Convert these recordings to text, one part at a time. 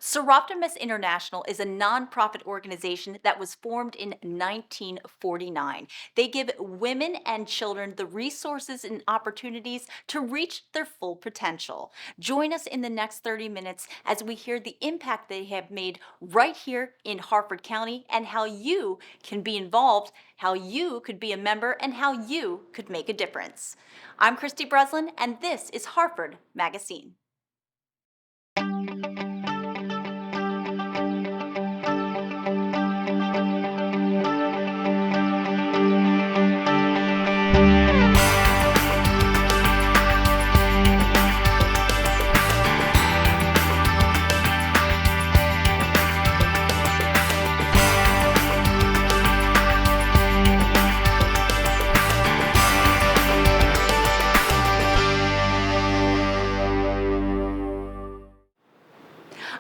Soroptimist International is a nonprofit organization that was formed in 1949. They give women and children the resources and opportunities to reach their full potential. Join us in the next 30 minutes as we hear the impact they have made right here in Harford County and how you can be involved, how you could be a member, and how you could make a difference. I'm Christy Breslin, and this is Harford MagaScene.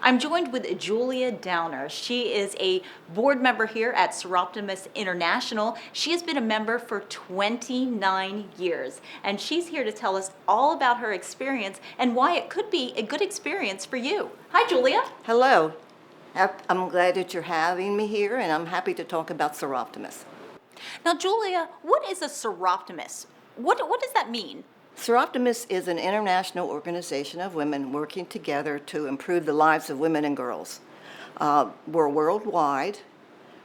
I'm joined with Julia Downer. She is a board member here at Soroptimist International. She has been a member for 29 years, and she's here to tell us all about her experience and why it could be a good experience for you. Hi, Julia. Hello. I'm glad that you're having me here, and I'm happy to talk about Soroptimist. Now, Julia, what is a Soroptimist? What does that mean? Soroptimist is an international organization of women working together to improve the lives of women and girls. We're worldwide.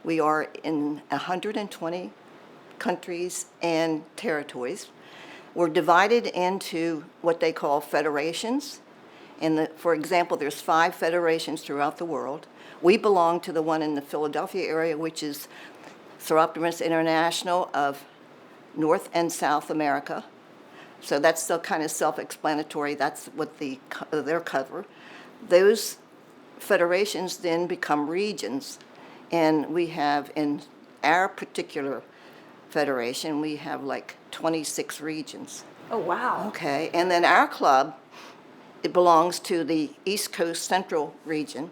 We are in 120 countries and territories. We're divided into what they call federations. For example, there's 5 federations throughout the world. We belong to the one in the Philadelphia area, which is Soroptimist International of North and South America. So that's still kind of self-explanatory. That's what their cover. Those federations then become regions, and we have in our particular federation, we have like 26 regions. Oh, wow. Okay, and then our club, it belongs to the East Coast Central region,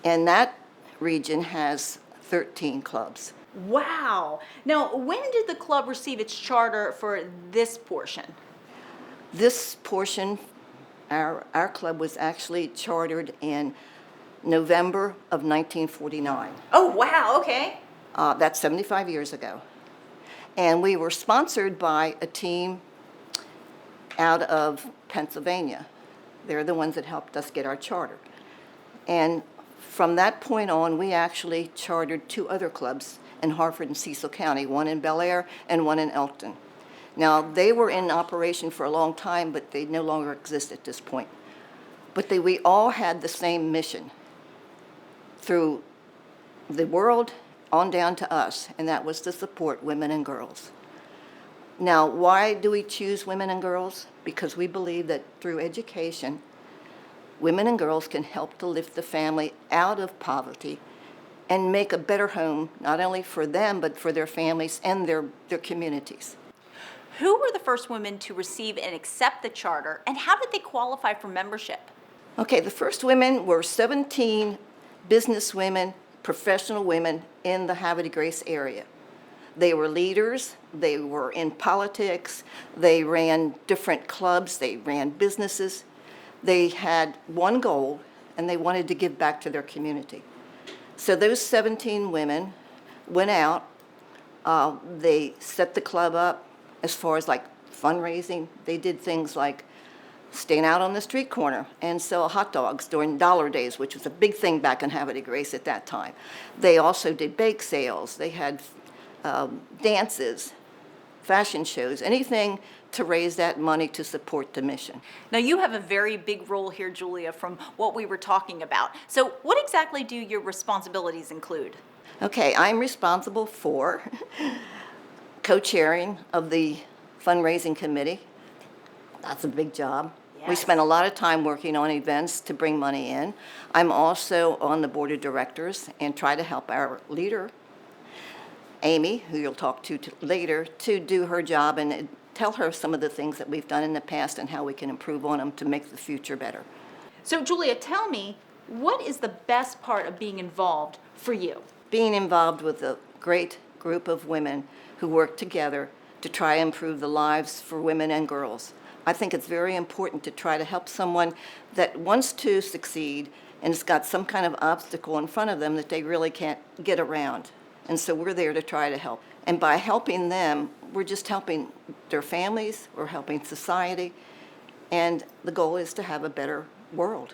and that region has 13 clubs. Wow. Now, when did the club receive its charter for this portion? This portion, our club was actually chartered in November of 1949. Oh, wow, okay. That's 75 years ago. And we were sponsored by a team out of Pennsylvania. They're the ones that helped us get our charter. And from that point on, we actually chartered 2 other clubs in Harford and Cecil County, one in Bel Air and one in Elkton. Now, they were in operation for a long time, but they no longer exist at this point. But we all had the same mission through the world on down to us, and that was to support women and girls. Now, why do we choose women and girls? Because we believe that through education, women and girls can help to lift the family out of poverty and make a better home, not only for them, but for their families and their communities. Who were the first women to receive and accept the charter, and how did they qualify for membership? Okay, the first women were 17 business women, professional women in the Havre de Grace area. They were leaders, they were in politics, they ran different clubs, they ran businesses. They had one goal, and they wanted to give back to their community. So those 17 women went out, they set the club up as far as like fundraising. They did things like stand out on the street corner and sell hot dogs during dollar days, which was a big thing back in Havre de Grace at that time. They also did bake sales. They had dances, fashion shows, anything to raise that money to support the mission. Now, you have a very big role here, Julia, from what we were talking about. So what exactly do your responsibilities include? Okay, I'm responsible for co-chairing of the fundraising committee. That's a big job. Yes. We spend a lot of time working on events to bring money in. I'm also on the board of directors and try to help our leader, Amy, who you'll talk to later, to do her job and tell her some of the things that we've done in the past and how we can improve on them to make the future better. So, Julia, tell me, what is the best part of being involved for you? Being involved with a great group of women who work together to try and improve the lives for women and girls. I think it's very important to try to help someone that wants to succeed and it's got some kind of obstacle in front of them that they really can't get around. And so we're there to try to help. And by helping them, we're just helping their families, we're helping society, and the goal is to have a better world.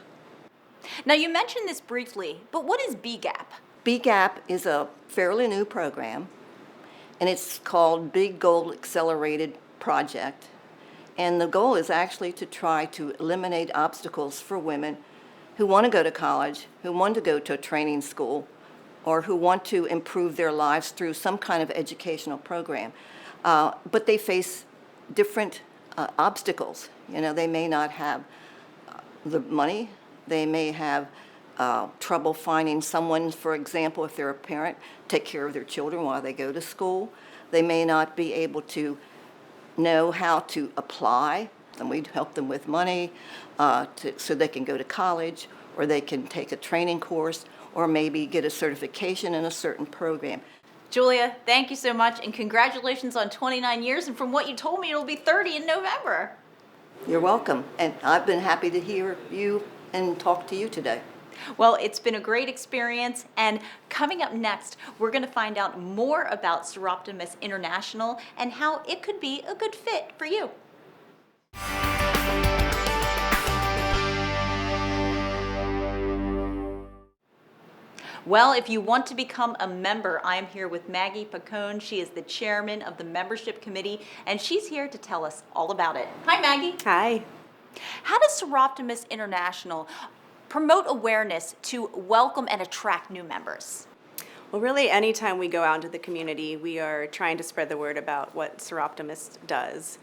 Now, you mentioned this briefly, but what is BGAP? BGAP is a fairly new program, and it's called Big Goal Accelerated Project. And the goal is actually to try to eliminate obstacles for women who want to go to college, who want to go to a training school, or who want to improve their lives through some kind of educational program. But they face different obstacles. You know, they may not have the money, they may have trouble finding someone, for example, if they're a parent, take care of their children while they go to school. They may not be able to know how to apply, and we'd help them with money so they can go to college, or they can take a training course, or maybe get a certification in a certain program. Julia, thank you so much, and congratulations on 29 years, and from what you told me, it'll be 30 in November. You're welcome, and I've been happy to hear you and talk to you today. Well, it's been a great experience, and coming up next, we're going to find out more about Soroptimist International and how it could be a good fit for you. Well, if you want to become a member, I'm here with Maggie Pone. She is the chairman of the membership committee, and she's here to tell us all about it. Hi, Maggie. Hi. How does Soroptimist International promote awareness to welcome and attract new members? Well, really, anytime we go out into the community, we are trying to spread the word about what Soroptimist does.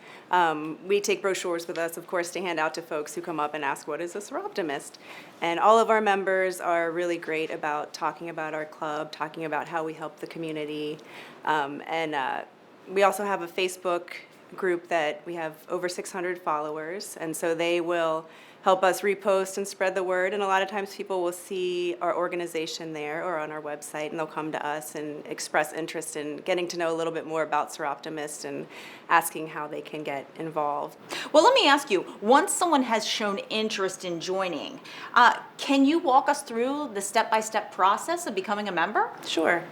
We take brochures with us, of course, to hand out to folks who come up and ask, what is a Soroptimist? And all of our members are really great about talking about our club, talking about how we help the community. We also have a Facebook group that we have over 600 followers, and so they will help us repost and spread the word, and a lot of times people will see our organization there or on our website, and they'll come to us and express interest in getting to know a little bit more about Soroptimist and asking how they can get involved. Well, let me ask you, once someone has shown interest in joining, can you walk us through the step-by-step process of becoming a member? Sure.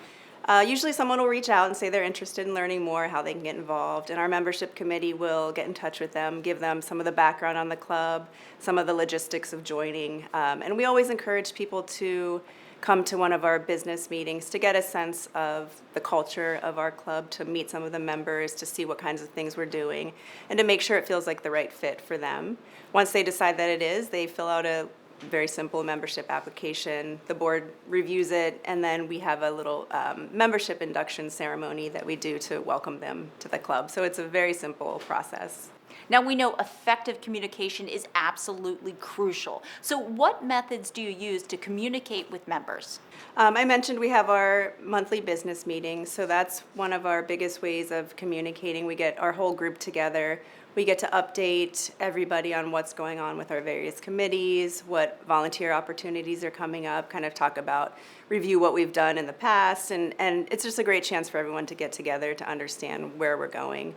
Usually someone will reach out and say they're interested in learning more, how they can get involved, and our membership committee will get in touch with them, give them some of the background on the club, some of the logistics of joining, and we always encourage people to come to one of our business meetings to get a sense of the culture of our club, to meet some of the members, to see what kinds of things we're doing, and to make sure it feels like the right fit for them. Once they decide that it is, they fill out a very simple membership application. The board reviews it, and then we have a little membership induction ceremony that we do to welcome them to the club. So it's a very simple process. Now, we know effective communication is absolutely crucial. So what methods do you use to communicate with members? I mentioned we have our monthly business meetings, so that's one of our biggest ways of communicating. We get our whole group together. We get to update everybody on what's going on with our various committees, what volunteer opportunities are coming up, kind of talk about, review what we've done in the past, and it's just a great chance for everyone to get together to understand where we're going.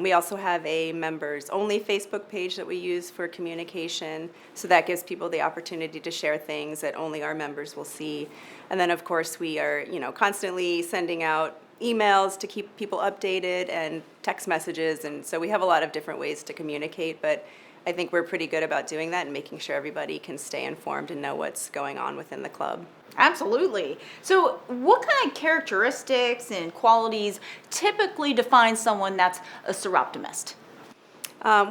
We also have a members-only Facebook page that we use for communication, so that gives people the opportunity to share things that only our members will see. And then, of course, we are, constantly sending out emails to keep people updated and text messages, and so we have a lot of different ways to communicate, but I think we're pretty good about doing that and making sure everybody can stay informed and know what's going on within the club. Absolutely. So what kind of characteristics and qualities typically define someone that's a Soroptimist?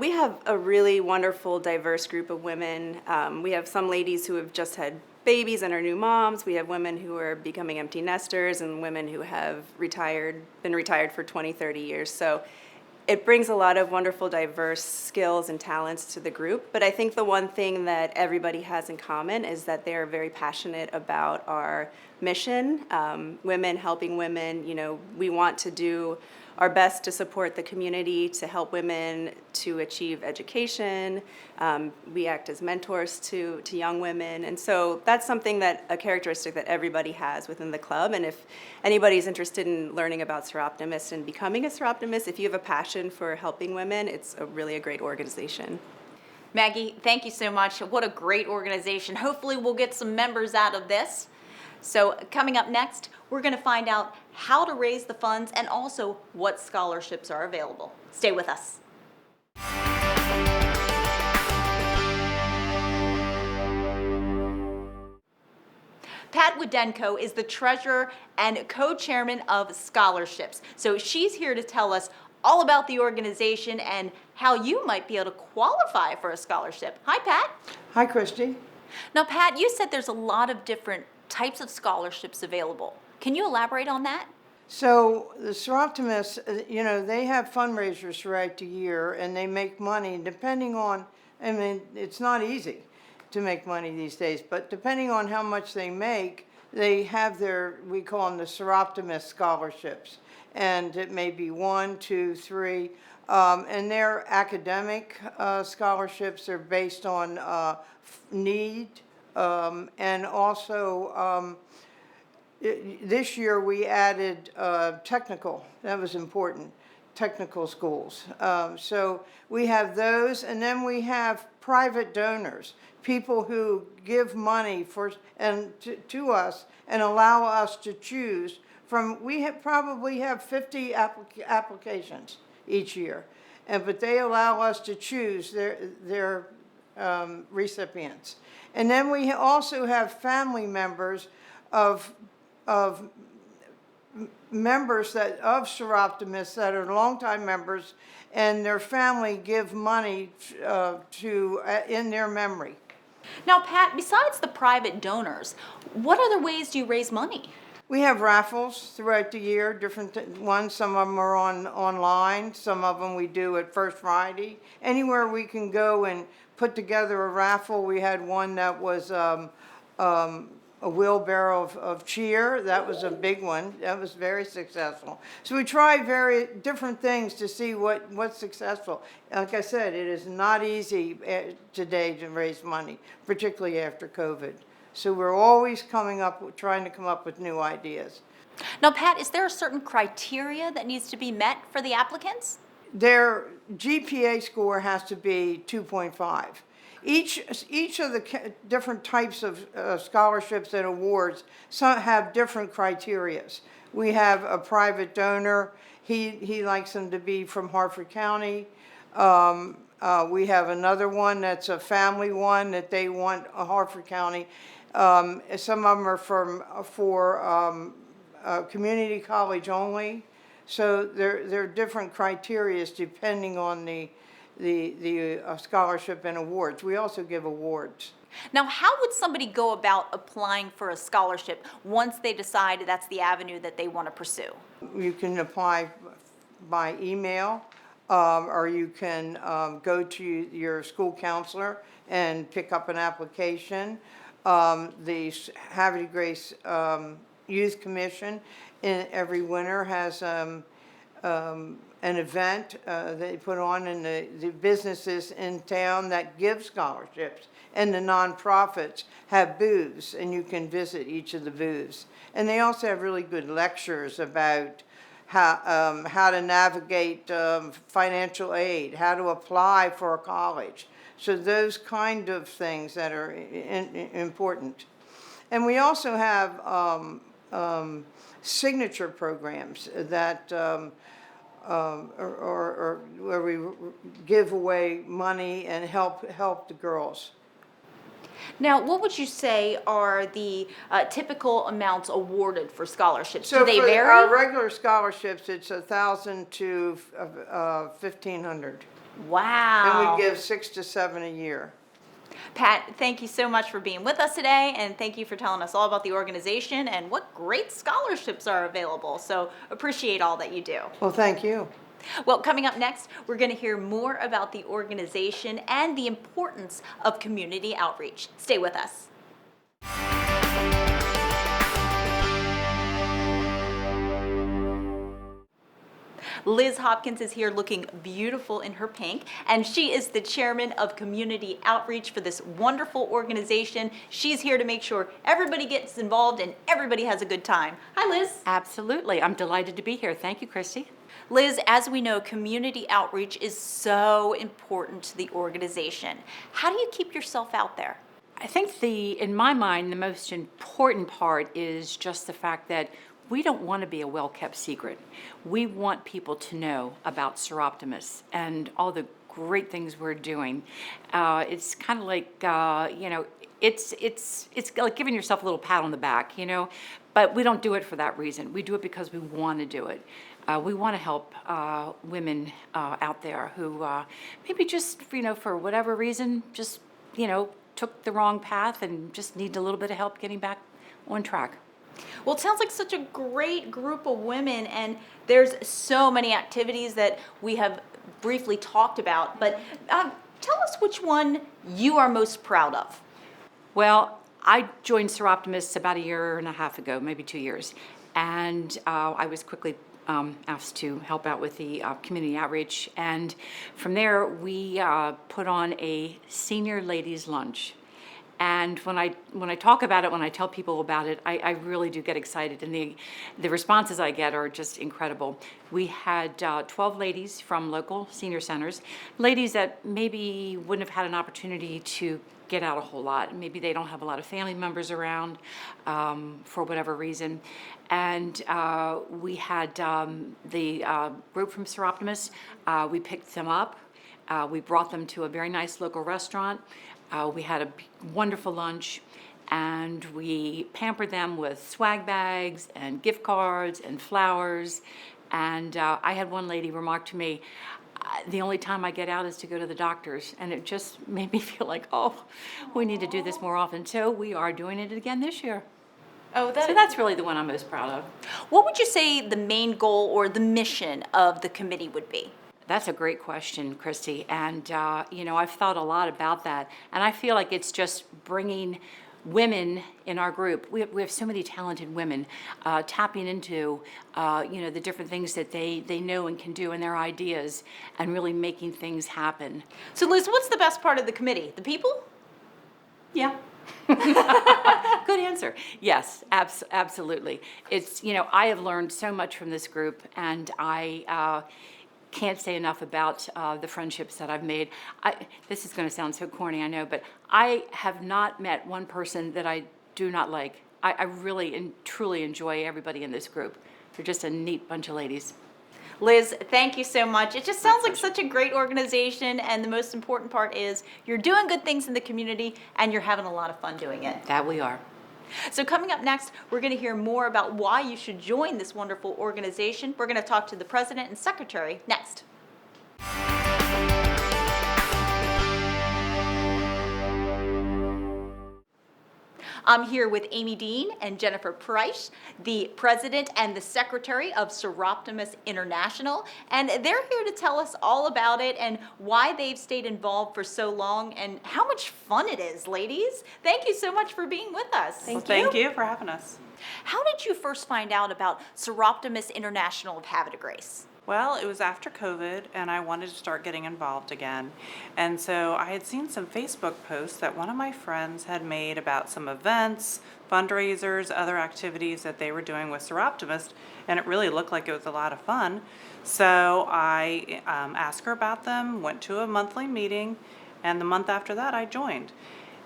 We have a really wonderful, diverse group of women. We have some ladies who have just had babies and are new moms. We have women who are becoming empty nesters and women who have been retired for 20, 30 years. So it brings a lot of wonderful, diverse skills and talents to the group. But I think the one thing that everybody has in common is that they're very passionate about our mission, women helping women. We want to do our best to support the community, to help women to achieve education. We act as mentors to young women. And so that's a characteristic that everybody has within the club. And if anybody's interested in learning about Soroptimist and becoming a Soroptimist, if you have a passion for helping women, it's really a great organization. Maggie, thank you so much. What a great organization. Hopefully we'll get some members out of this. So coming up next, we're going to find out how to raise the funds and also what scholarships are available. Stay with us. Pat Wenko is the treasurer and co-chairman of scholarships. So she's here to tell us all about the organization and how you might be able to qualify for a scholarship. Hi, Pat. Hi, Christy. Now, Pat, you said there's a lot of different types of scholarships available. Can you elaborate on that? So the Soroptimists, they have fundraisers throughout the year, and they make money depending on, it's not easy to make money these days, but depending on how much they make, they have we call them the Soroptimist scholarships. And it may be 1, 2, 3, and their academic scholarships are based on need, and also this year we added technical. That was important, technical schools. So we have those, and then we have private donors, people who give money to us and allow us to choose from. We probably have 50 applications each year, but they allow us to choose their recipients. And then we also have family members of members of Soroptimists that are longtime members, and their family give money in their memory. Now, Pat, besides the private donors, what other ways do you raise money? We have raffles throughout the year, different ones. Some of them are online. Some of them we do at First Friday. Anywhere we can go and put together a raffle. We had one that was a wheelbarrow of cheer. That was a big one. That was very successful. So we try very different things to see what's successful. Like I said, it is not easy today to raise money, particularly after COVID. So we're always trying to come up with new ideas. Now, Pat, is there a certain criteria that needs to be met for the applicants? Their GPA score has to be 2.5. Each of the different types of scholarships and awards, some have different criterias. We have a private donor. He likes them to be from Harford County. We have another one that's a family one that they want a Harford County. Some of them are for community college only. So there are different criteria depending on the scholarship and awards. We also give awards. Now, how would somebody go about applying for a scholarship once they decide that's the avenue that they want to pursue? You can apply by email, or you can go to your school counselor and pick up an application. The Havre Grace Youth Commission every winter has an event they put on in the businesses in town that give scholarships, and the nonprofits have booths, and you can visit each of the booths. And they also have really good lectures about how to navigate financial aid, how to apply for a college. So those kind of things that are important. And we also have signature programs that or where we give away money and help the girls. Now, what would you say are the typical amounts awarded for scholarships? So do they for vary? our regular scholarships, it's $1,000 to $1,500. Wow. And we give 6 to 7 a year. Pat, thank you so much for being with us today, and thank you for telling us all about the organization and what great scholarships are available. So appreciate all that you do. Well, thank you. Well, coming up next, we're going to hear more about the organization and the importance of community outreach. Stay with us. Liz Hopkins is here looking beautiful in her pink, and she is the chairman of community outreach for this wonderful organization. She's here to make sure everybody gets involved and everybody has a good time. Hi, Liz. Absolutely. I'm delighted to be here. Thank you, Christy. Liz, as we know, community outreach is so important to the organization. How do you keep yourself out there? I think in my mind, the most important part is just the fact that we don't want to be a well-kept secret. We want people to know about Soroptimist and all the great things we're doing. It's kind of like, it's like giving yourself a little pat on the back, but we don't do it for that reason. We do it because we want to do it. We want to help women out there who maybe just, for whatever reason, just, took the wrong path and just need a little bit of help getting back on track. Well, it sounds like such a great group of women, and there's so many activities that we have briefly talked about, but tell us which one you are most proud of. Well, I joined Soroptimists about 1.5 years ago, maybe 2 years, and I was quickly asked to help out with the community outreach, and from there we put on a senior ladies lunch. And when I talk about it, when I tell people about it, I really do get excited, and the responses I get are just incredible. We had 12 ladies from local senior centers, ladies that maybe wouldn't have had an opportunity to get out a whole lot. Maybe they don't have a lot of family members around for whatever reason. And we had the group from Soroptimist. We picked them up. We brought them to a very nice local restaurant. We had a wonderful lunch, and we pampered them with swag bags and gift cards and flowers. And I had one lady remark to me, the only time I get out is to go to the doctor's, and it just made me feel like, oh, we need to do this more often. So we are doing it again this year. Oh, So that's really the one I'm most proud of. What would you say the main goal or the mission of the committee would be? That's a great question, Christy. And, I've thought a lot about that. And I feel like it's just bringing women in our group. We have so many talented women tapping into, the different things that they know and can do and their ideas, and really making things happen. So, Liz, what's the best part of the committee? The people? Yeah. Good answer. Yes, absolutely. It's, I have learned so much from this group, and I can't say enough about the friendships that I've made. This is going to sound so corny, I know, but I have not met one person that I do not like. I really and truly enjoy everybody in this group. They're just a neat bunch of ladies. Liz, thank you so much. It just sounds like such a great organization, and the most important part is you're doing good things in the community, and you're having a lot of fun doing it. That we are. So coming up next, we're going to hear more about why you should join this wonderful organization. We're going to talk to the president and secretary next. I'm here with Amy Dean and Jennifer Price, the president and the secretary of Soroptimist International, and they're here to tell us all about it and why they've stayed involved for so long and how much fun it is, ladies. Thank you so much for being with us. Thank you for having us. How did you first find out about Soroptimist International of Havre Grace? Well, it was after COVID, and I wanted to start getting involved again. And so I had seen some Facebook posts that one of my friends had made about some events, fundraisers, other activities that they were doing with Soroptimist, and it really looked like it was a lot of fun. So I asked her about them, went to a monthly meeting, and the month after that I joined.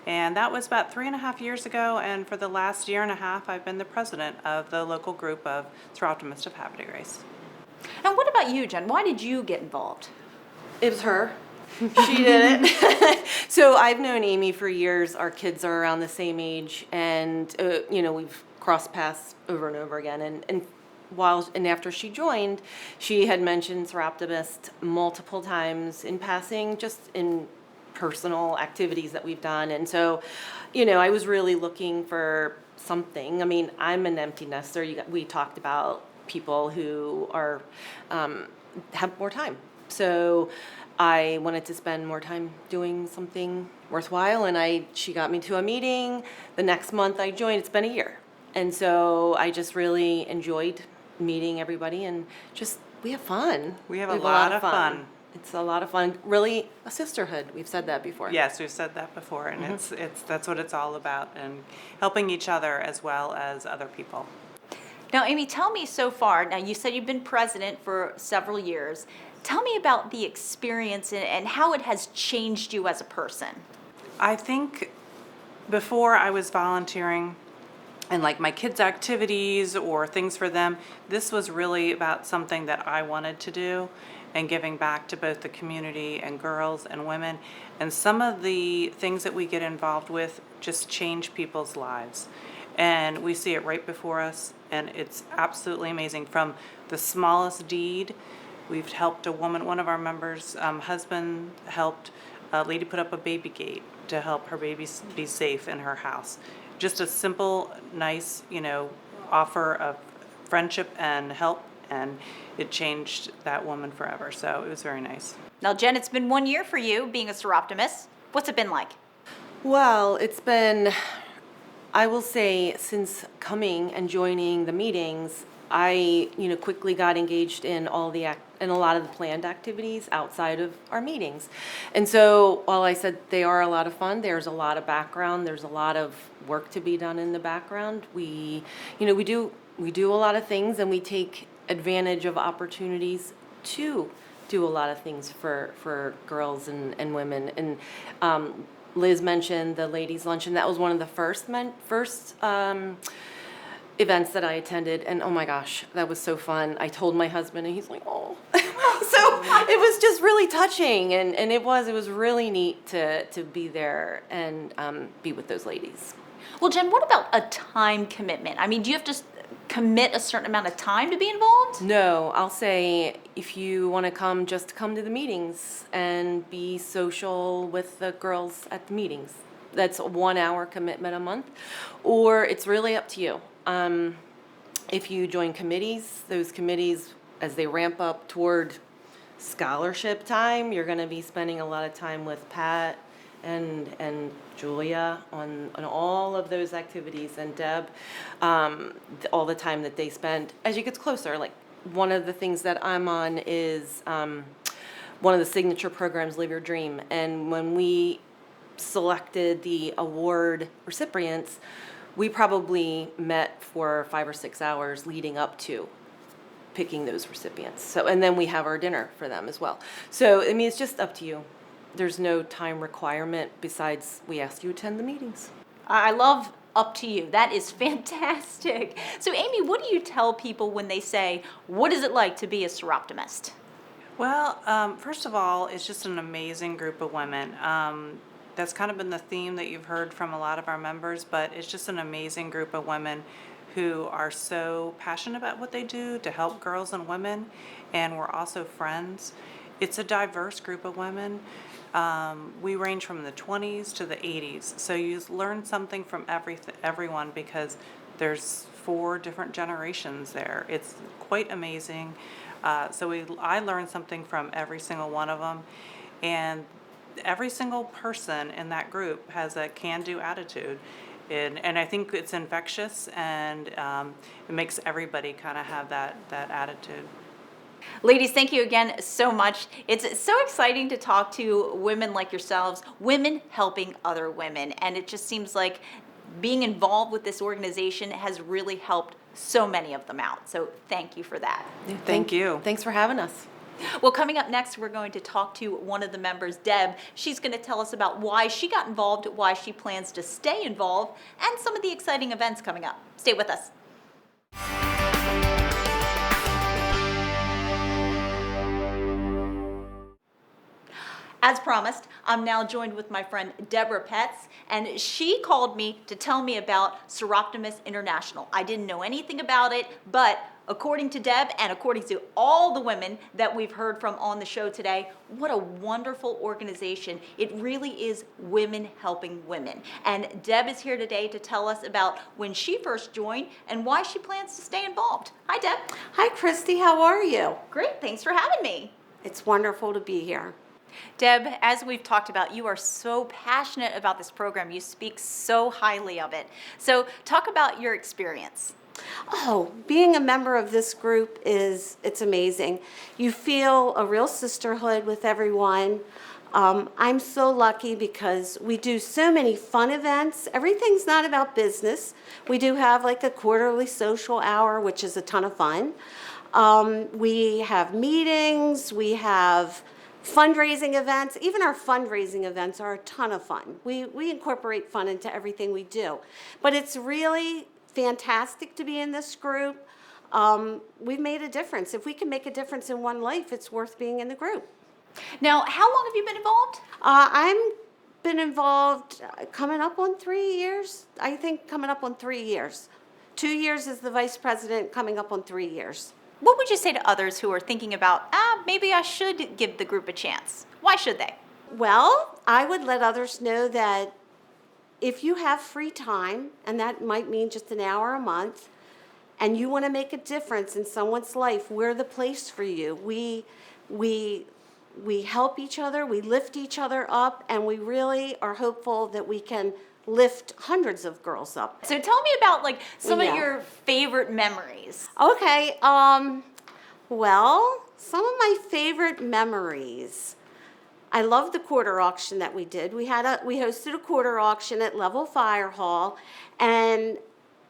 And that was about 3.5 years ago, and for the last 1.5 years, I've been the president of the local group of Soroptimist of Havre Grace. And what about you, Jen? Why did you get involved? It was her. She did it. So I've known Amy for years. Our kids are around the same age, and we've crossed paths over and over again. And after she joined, she had mentioned Soroptimist multiple times in passing, just in personal activities that we've done. And so, I was really looking for something. I mean, I'm an empty nester. We talked about people who are have more time. So I wanted to spend more time doing something worthwhile, and she got me to a meeting. The next month I joined. It's been a year. And so I just really enjoyed meeting everybody, and we have fun. We have a lot of fun. It's a lot of fun. Really a sisterhood. We've said that before. Yes, we've said that before, and that's what it's all about, and helping each other as well as other people. Now, Amy, tell me so far, now you said you've been president for several years. Tell me about the experience and how it has changed you as a person. I think before I was volunteering and like my kids' activities or things for them, this was really about something that I wanted to do and giving back to both the community and girls and women. And some of the things that we get involved with just change people's lives. And we see it right before us, and it's absolutely amazing. From the smallest deed, we've helped a woman, one of our members' husband helped a lady put up a baby gate to help her babies be safe in her house. Just a simple, nice, offer of friendship and help, and it changed that woman forever. So it was very nice. Now, Jen, it's been 1 year for you being a Soroptimist. What's it been like? Well, it's been, I will say, since coming and joining the meetings, I, quickly got engaged in in a lot of the planned activities outside of our meetings. And so while I said they are a lot of fun, there's a lot of background, there's a lot of work to be done in the background. We do a lot of things, and we take advantage of opportunities to do a lot of things for girls and women. And Liz mentioned the ladies' luncheon. That was one of the first events that I attended, and oh my gosh, that was so fun. I told my husband, and he's like, oh. So it was just really touching, and it was really neat to be there and be with those ladies. Well, Jen, what about a time commitment? I mean, do you have to commit a certain amount of time to be involved? No, I'll say if you want to come, just come to the meetings and be social with the girls at the meetings. That's a 1 hour commitment a month, or it's really up to you. If you join committees, those committees, as they ramp up toward scholarship time, you're going to be spending a lot of time with Pat and Julia on all of those activities, and Deb, all the time that they spend as you get closer. Like, one of the things that I'm on is one of the signature programs, Live Your Dream. And when we selected the award recipients, we probably met for 5 or 6 hours leading up to picking those recipients. So, and then we have our dinner for them as well. So, I mean, it's just up to you. There's no time requirement besides we ask you to attend the meetings. I love up to you. That is fantastic. So, Amy, what do you tell people when they say, what is it like to be a Soroptimist? Well, first of all, it's just an amazing group of women. That's kind of been the theme that you've heard from a lot of our members, but it's just an amazing group of women who are so passionate about what they do to help girls and women, and we're also friends. It's a diverse group of women. We range from the 20s to the 80s, so you learn something from everyone because there's 4 different generations there. It's quite amazing. I learned something from every single one of them, and every single person in that group has a can-do attitude. And I think it's infectious, and it makes everybody kind of have that attitude. Ladies, thank you again so much. It's so exciting to talk to women like yourselves, women helping other women. And it just seems like being involved with this organization has really helped so many of them out. So thank you for that. Thank you. Thanks for having us. Well, coming up next, we're going to talk to one of the members, Deb. She's going to tell us about why she got involved, why she plans to stay involved, and some of the exciting events coming up. Stay with us. As promised, I'm now joined with my friend Deb Pets, and she called me to tell me about Soroptimist International. I didn't know anything about it, but according to Deb and according to all the women that we've heard from on the show today, what a wonderful organization. It really is women helping women. And Deb is here today to tell us about when she first joined and why she plans to stay involved. Hi, Deb. Hi, Christy. How are you? Great. Thanks for having me. It's wonderful to be here. Deb, as we've talked about, you are so passionate about this program. You speak so highly of it. So talk about your experience. Oh, being a member of this group it's amazing. You feel a real sisterhood with everyone. I'm so lucky because we do so many fun events. Everything's not about business. We do have like a quarterly social hour, which is a ton of fun. We have meetings, we have fundraising events. Even our fundraising events are a ton of fun. We incorporate fun into everything we do. But it's really fantastic to be in this group. We've made a difference. If we can make a difference in one life, it's worth being in the group. Now, how long have you been involved? I'm been involved coming up on 3 years. I think coming up on 3 years. 2 years as the vice president, coming up on 3 years. What would you say to others who are thinking about, maybe I should give the group a chance? Why should they? Well, I would let others know that if you have free time, and that might mean just an hour a month, and you want to make a difference in someone's life, we're the place for you. We help each other, we lift each other up, and we really are hopeful that we can lift hundreds of girls up. So tell me about like some Yeah. of your favorite memories. Okay, well, some of my favorite memories. I love the quarter auction that we did. We hosted a quarter auction at Level Fire Hall, and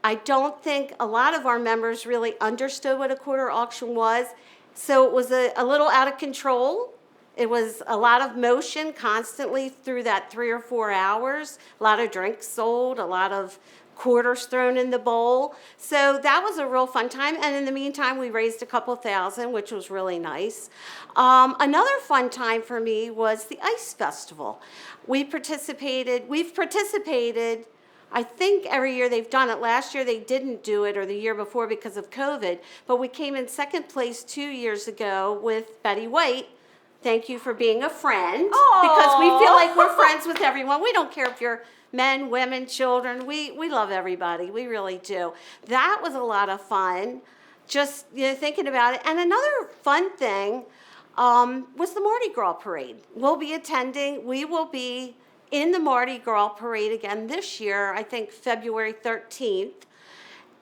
I don't think a lot of our members really understood what a quarter auction was. So it was a little out of control. It was a lot of motion constantly through that 3 or 4 hours, a lot of drinks sold, a lot of quarters thrown in the bowl. So that was a real fun time. And in the meantime, we raised a couple thousand, which was really nice. Another fun time for me was the Ice Festival. We've participated, I think every year they've done it. Last year they didn't do it, or the year before because of COVID, but we came in second place 2 years ago with Betty White. Thank you for being a friend. Because we feel like we're friends with everyone. We don't care if you're men, women, children. We love everybody. We really do. That was a lot of fun, just thinking about it. And another fun thing was the Mardi Gras parade. We'll be attending. We will be in the Mardi Gras parade again this year, I think February 13th.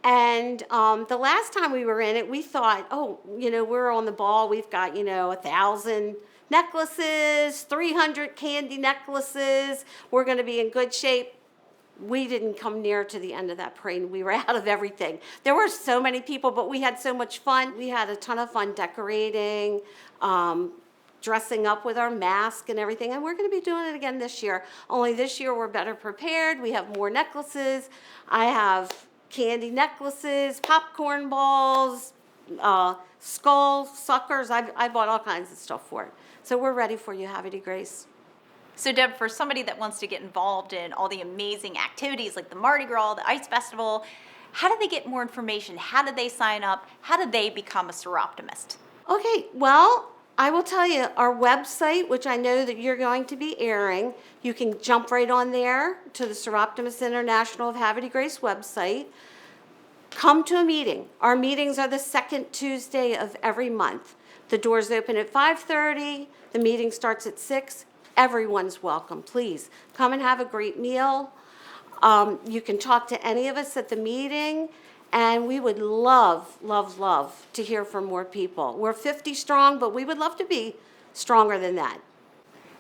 And the last time we were in it, we thought, we're on the ball. We've got, 1,000 necklaces, 300 candy necklaces. We're going to be in good shape. We didn't come near to the end of that parade. We were out of everything. There were so many people, but we had so much fun. We had a ton of fun decorating, dressing up with our mask and everything. And we're going to be doing it again this year. Only this year we're better prepared. We have more necklaces. I have candy necklaces, popcorn balls, skull suckers. I bought all kinds of stuff for it. So we're ready for you, Havre de Grace. So Deb, for somebody that wants to get involved in all the amazing activities like the Mardi Gras, the Ice Festival, how do they get more information? How do they sign up? How do they become a Soroptimist? Okay, well, I will tell you, our website, which I know that you're going to be airing, you can jump right on there to the Soroptimist International of Havre de Grace website. Come to a meeting. Our meetings are the second Tuesday of every month. The doors open at 5:30. The meeting starts at 6. Everyone's welcome. Please come and have a great meal. You can talk to any of us at the meeting, and we would love, love, love to hear from more people. We're 50 strong, but we would love to be stronger than that.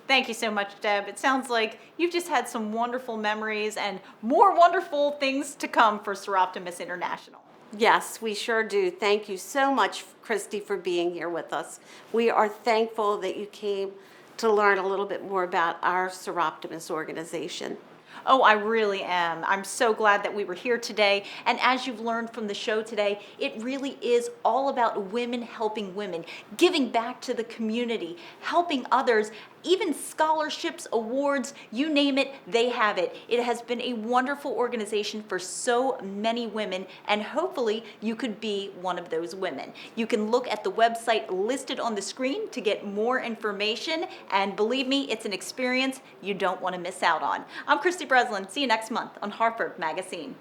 Thank you so much, Deb. It sounds like you've just had some wonderful memories and more wonderful things to come for Soroptimist International. Yes, we sure do. Thank you so much, Christy, for being here with us. We are thankful that you came to learn a little bit more about our Soroptimist organization. Oh, I really am. I'm so glad that we were here today. And as you've learned from the show today, it really is all about women helping women, giving back to the community, helping others, even scholarships, awards, you name it, they have it. It has been a wonderful organization for so many women, and hopefully you could be one of those women. You can look at the website listed on the screen to get more information, and believe me, it's an experience you don't want to miss out on. I'm Christy Breslin. See you next month on Harford MagaScene.